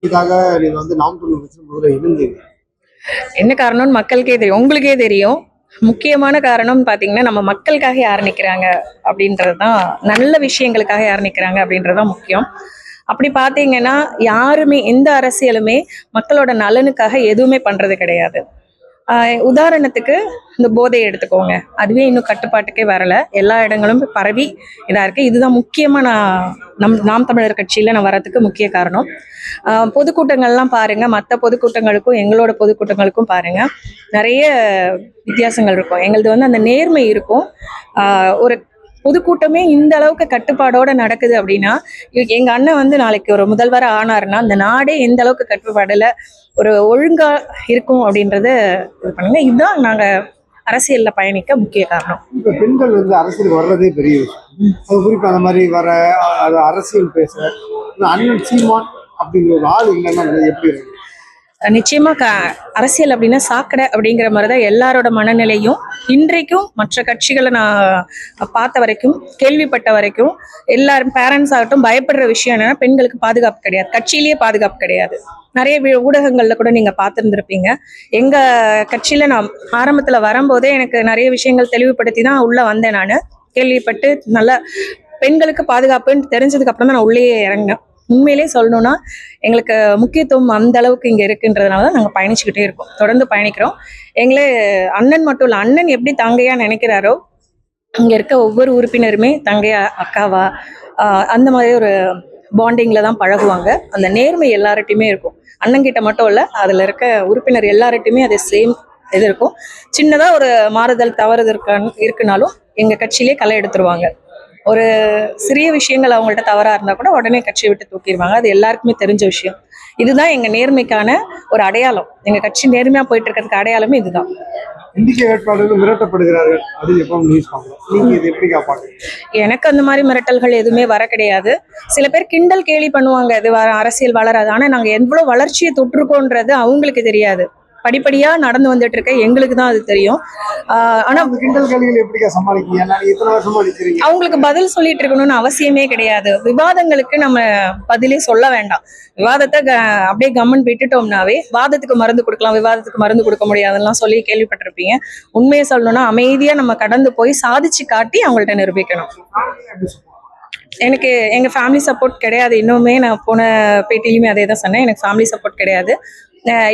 இதுக்காக நீங்க வந்து நாம் தமிழர் கட்சியில முதல்ல இருந்தீங்க. என்ன காரணம்னு மக்களுக்கே தெரியும், உங்களுக்கே தெரியும். முக்கியமான காரணம்னு பார்த்தீங்கன்னா, நம்ம மக்களுக்காக யார் நிற்கிறாங்க அப்படின்றது தான், நல்ல விஷயங்களுக்காக யார் நிற்கிறாங்க அப்படின்றது தான் முக்கியம். அப்படி பார்த்தீங்கன்னா, யாருமே எந்த அரசியலுமே மக்களோட நலனுக்காக எதுவுமே பண்றது கிடையாது. உதாரணத்துக்கு இந்த போதையை எடுத்துக்கோங்க. அதுவே இன்னும் கட்டுப்பாட்டுக்கே வரல. எல்லா இடங்களும் பரவி இதா இருக்கு. இதுதான் முக்கியமா நாம் தமிழர் கட்சியில நான் வரதுக்கு முக்கிய காரணம். பொதுக்கூட்டங்கள்லாம் பாருங்க, மற்ற பொதுக்கூட்டங்களுக்கும் எங்களோட பொதுக்கூட்டங்களுக்கும் பாருங்க, நிறைய வித்தியாசங்கள் இருக்கும். எங்களது வந்து அந்த நேர்மை இருக்கும். ஒரு பொதுக்கூட்டமே இந்த அளவுக்கு கட்டுப்பாடோட நடக்குது அப்படின்னா, எங்க அண்ணன் வந்து நாளைக்கு ஒரு முதல்வரா ஆனாருன்னா அந்த நாடே எந்த அளவுக்கு கட்டுப்பாடுல ஒரு ஒழுங்கா இருக்கும் அப்படின்றத இது பண்ணுங்க. இதுதான் நாங்க அரசியல்ல பயணிக்க முக்கிய காரணம். இப்ப பெண்கள் வந்து அரசியல் வர்றதே பெரிய விஷயம். அது குறிப்பா அந்த மாதிரி வர அது அரசியல் பேச அண்ணன் சீமான் அப்படிங்கிற ஒரு ஆள் இல்லைன்னா எப்படி இருக்கு? நிச்சயமா அரசியல் அப்படின்னா சாக்கடை அப்படிங்கிற மாதிரிதான் எல்லாரோட மனநிலையும். இன்றைக்கும் மற்ற கட்சிகளை நான் பார்த்த வரைக்கும், கேள்விப்பட்ட வரைக்கும், எல்லாரும் பேரண்ட்ஸ் ஆகட்டும் பயப்படுற விஷயம் என்னன்னா, பெண்களுக்கு பாதுகாப்பு கிடையாது, கட்சியிலேயே பாதுகாப்பு கிடையாது. நிறைய ஊடகங்கள்ல கூட நீங்க பார்த்துருந்துருப்பீங்க. எங்க கட்சியில நான் ஆரம்பத்துல வரும்போதே எனக்கு நிறைய விஷயங்கள் தெளிவுபடுத்தி தான் உள்ள வந்தேன். நான் கேள்விப்பட்டு நல்லா பெண்களுக்கு பாதுகாப்புன்னு தெரிஞ்சதுக்கு அப்புறம் தான் நான் உள்ளே இறங்கினேன். உண்மையிலே சொல்லணும்னா எங்களுக்கு முக்கியத்துவம் அந்த அளவுக்கு இங்க இருக்குன்றதுனால தான் நாங்கள் பயணிச்சுக்கிட்டே இருக்கோம், தொடர்ந்து பயணிக்கிறோம். எங்களே அண்ணன் மட்டும் இல்லை, அண்ணன் எப்படி தங்கையா நினைக்கிறாரோ இங்க இருக்க ஒவ்வொரு உறுப்பினருமே தங்கையா அக்காவா அந்த மாதிரி ஒரு பாண்டிங்ல தான் பழகுவாங்க. அந்த நேர்மை எல்லார்ட்டையுமே இருக்கும். அண்ணன்கிட்ட மட்டும் இல்லை, அதுல இருக்க உறுப்பினர் எல்லார்ட்டையுமே அது சேம் இது இருக்கும். சின்னதா ஒரு மாறுதல் தவறுது இருக்குனாலும் எங்க கட்சியிலே களை எடுத்துருவாங்க. ஒரு சிறிய விஷயங்கள் அவங்கள்ட்ட தவறா இருந்தா கூட உடனே கட்சியை விட்டு தூக்கிடுவாங்க. அது எல்லாருக்குமே தெரிஞ்ச விஷயம். இதுதான் எங்க நேர்மைக்கான ஒரு அடையாளம். எங்க கட்சி நேர்மையா போயிட்டு இருக்கிறதுக்கு அடையாளமே இதுதான். இந்திய வேட்பாளர்கள் மிரட்டப்படுகிறார்கள் அப்படின்னு எப்போ நியூஸ் பார்க்கலாம், நீங்க இது எப்படி பாக்குறீங்க? எனக்கு அந்த மாதிரி மிரட்டல்கள் எதுவுமே வர கிடையாது. சில பேர் கிண்டல் கேலி பண்ணுவாங்க, இது அரசியல் வளராது. ஆனா நாங்க எவ்வளவு வளர்ச்சியை தொற்றுக்கோன்றது அவங்களுக்கு தெரியாது. படிப்படியா நடந்து வந்துட்டு இருக்க எங்களுக்கு தான் அது தெரியும். ஆனா அவங்களுக்கு பதில் சொல்லிட்டு இருக்கணும்னு அவசியமே கிடையாது. விவாதங்களுக்கு நம்ம பதிலே சொல்ல வேண்டாம். விவாதத்தை அப்படியே கம்மன் விட்டுட்டோம்னாவே வாதத்துக்கு மருந்து கொடுக்கலாம், விவாதத்துக்கு மருந்து கொடுக்க முடியாதுலாம் சொல்லி கேள்விப்பட்டிருப்பீங்க. உண்மையை சொல்லணும்னா அமைதியா நம்ம கடந்து போய் சாதிச்சு காட்டி அவங்கள்ட்ட நிரூபிக்கணும். எனக்கு எங்க ஃபேமிலி சப்போர்ட் கிடையாது. இன்னுமே நான் போன பேட்டிலையுமே அதே தான் சொன்னேன், எனக்கு ஃபேமிலி சப்போர்ட் கிடையாது.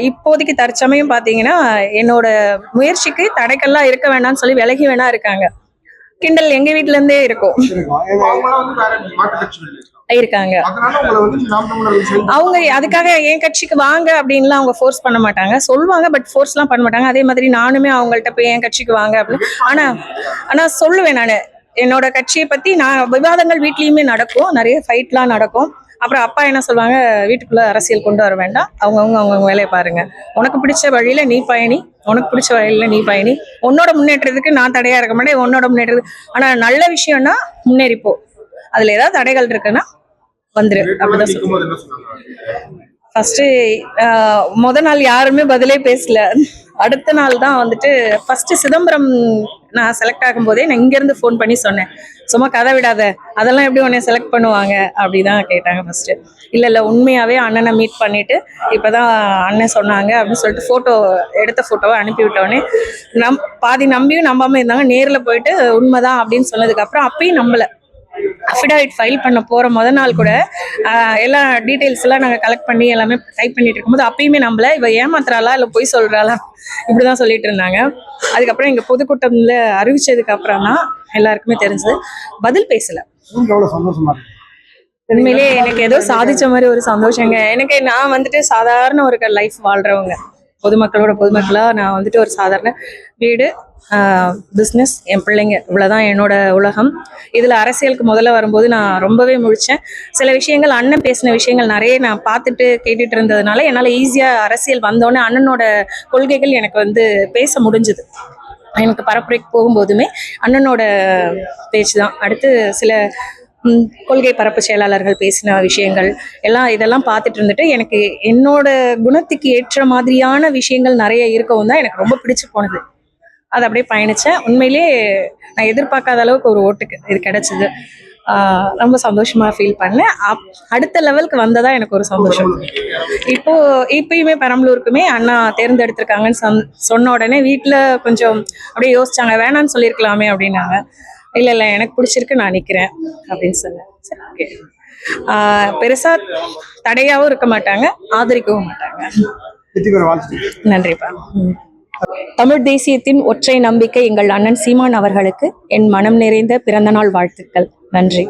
இப்போதைக்கு தற்சமயம் பாத்தீங்கன்னா என்னோட முயற்சிக்கு தடைக்கெல்லாம் இருக்க வேண்டாம்னு சொல்லி விலகி வேணா இருக்காங்க. கிண்டல் எங்க வீட்டுல இருந்தே இருக்கும் இருக்காங்க. அவங்க அதுக்காக என் கட்சிக்கு வாங்க அப்படின்லாம் அவங்க ஃபோர்ஸ் பண்ண மாட்டாங்க, சொல்லுவாங்க, பட் ஃபோர்ஸ் எல்லாம் பண்ண மாட்டாங்க. அதே மாதிரி நானுமே அவங்கள்ட்ட போய் என் கட்சிக்கு வாங்க அப்படின்னு ஆனா சொல்லுவேன். நான் என்னோட கட்சியை பத்தி விவாதங்கள் வீட்லயுமே நடக்கும், நிறைய ஃபைட்லாம் நடக்கும். அப்புறம் அப்பா என்ன சொல்லுவாங்க, வீட்டுக்குள்ள அரசியல் கொண்டு வர வேண்டாம், அவங்கவுங்க வேலையை பாருங்க, உனக்கு பிடிச்ச வழியில நீ பயணி, உனக்கு பிடிச்ச வழியில நீ பயணி, உன்னோட முன்னேற்றத்துக்கு நான் தடையா இருக்க மாட்டேன், உன்னோட முன்னேற்றத்துக்கு. ஆனா நல்ல விஷயம்னா முன்னேறிப்போ, அதுல ஏதாவது தடைகள் இருக்குன்னா வந்துரு அப்படிதான் சொல்லுவாங்க. ஃபர்ஸ்ட் முத நாள் யாருமே பதிலே பேசல. அடுத்த நாள் தான் வந்துட்டு ஃபர்ஸ்ட் சிதம்பரம் நான் செலக்ட் ஆகும் போதே நான் இங்க இருந்து ஃபோன் பண்ணி சொன்னேன், சும்மா கதை விடாத, அதெல்லாம் எப்படி உன்னை செலக்ட் பண்ணுவாங்க அப்படிதான் கேட்டாங்க ஃபர்ஸ்ட். இல்ல உண்மையாவே அண்ணனை மீட் பண்ணிட்டு இப்பதான் அண்ணன் சொன்னாங்க அப்படின்னு சொல்லிட்டு போட்டோ எடுத்த போட்டோவை அனுப்பி விட்டோடனே பாதி நம்பியும் நம்பாம இருந்தாங்க. நேர்ல போயிட்டு உண்மைதான் அப்படின்னு சொன்னதுக்கு அப்புறம் அப்பயும் நம்பல. அஃபிடாவிட் ஃபைல் பண்ண போற முதல் நாள் கூட எல்லா டீட்டெயில்ஸ் எல்லாம் நாங்கள் கலெக்ட் பண்ணி எல்லாமே டைப் பண்ணிட்டு இருக்கும்போது அப்பயுமே நம்பல, இவ ஏமாத்துறாளா இல்லை பொய் சொல்றாளா இப்படிதான் சொல்லிட்டு இருந்தாங்க. அதுக்கப்புறம் எங்க பொதுக்கூட்டம்ல அறிவிச்சதுக்கு அப்புறம் தான் எல்லாருக்குமே தெரிஞ்சது. பதில் பேசல. உண்மையிலே எனக்கு ஏதோ சாதிச்ச மாதிரி ஒரு சந்தோஷங்க. எனக்கு நான் வந்துட்டு சாதாரண ஒரு லைஃப் வாழ்றவங்க, பொதுமக்களா நான் வந்துட்டு ஒரு சாதாரண வீடு, பிஸ்னஸ், என் பிள்ளைங்க, இவ்வளவுதான் என்னோட உலகம். இதுல அரசியலுக்கு முதல்ல வரும்போது நான் ரொம்பவே முழிச்சேன். சில விஷயங்கள் அண்ணன் பேசின விஷயங்கள் நிறைய நான் பார்த்துட்டு கேட்டுட்டு இருந்ததுனால என்னால ஈஸியா அரசியல் வந்தோடனே அண்ணனோட கொள்கைகள் எனக்கு வந்து பேச முடிஞ்சுது. எனக்கு பரப்புரைக்கு போகும்போதுமே அண்ணனோட பேச்சு தான். அடுத்து சில கொள்கை பரப்பு செயலாளர்கள் பேசின விஷயங்கள் எல்லாம் இதெல்லாம் பார்த்துட்டு இருந்துட்டு எனக்கு என்னோட குணத்துக்கு ஏற்ற மாதிரியான விஷயங்கள் நிறைய இருக்கவும் தான் எனக்கு ரொம்ப பிடிச்சு போனது. அது அப்படியே பயணிச்சேன். உண்மையிலேயே நான் எதிர்பார்க்காத அளவுக்கு ஒரு ஓட்டுக்கு இது கிடைச்சது. ரொம்ப சந்தோஷமா ஃபீல் பண்ணேன். அடுத்த லெவலுக்கு வந்ததா எனக்கு ஒரு சந்தோஷம். இப்பயுமே பெரம்பலூருக்குமே அண்ணா தேர்ந்தெடுத்திருக்காங்கன்னு சொன்ன உடனே வீட்டில் கொஞ்சம் அப்படியே யோசிச்சாங்க, வேணான்னு சொல்லியிருக்கலாமே அப்படின்னாங்க. இல்லை இல்லை எனக்கு பிடிச்சிருக்கு, நான் நிற்கிறேன் அப்படின்னு சொன்னேன். சரி, ஓகே. பெருசா தடையாவும் இருக்க மாட்டாங்க, ஆதரிக்கவும் மாட்டாங்க. வெற்றி பெற வாழ்த்துக்கள். நன்றிப்பா. தமிழ் தேசியத்தின் ஒற்றை நம்பிக்கை எங்கள் அண்ணன் சீமான் அவர்களுக்கு என் மனம் நிறைந்த பிறந்தநாள் வாழ்த்துக்கள். நன்றி.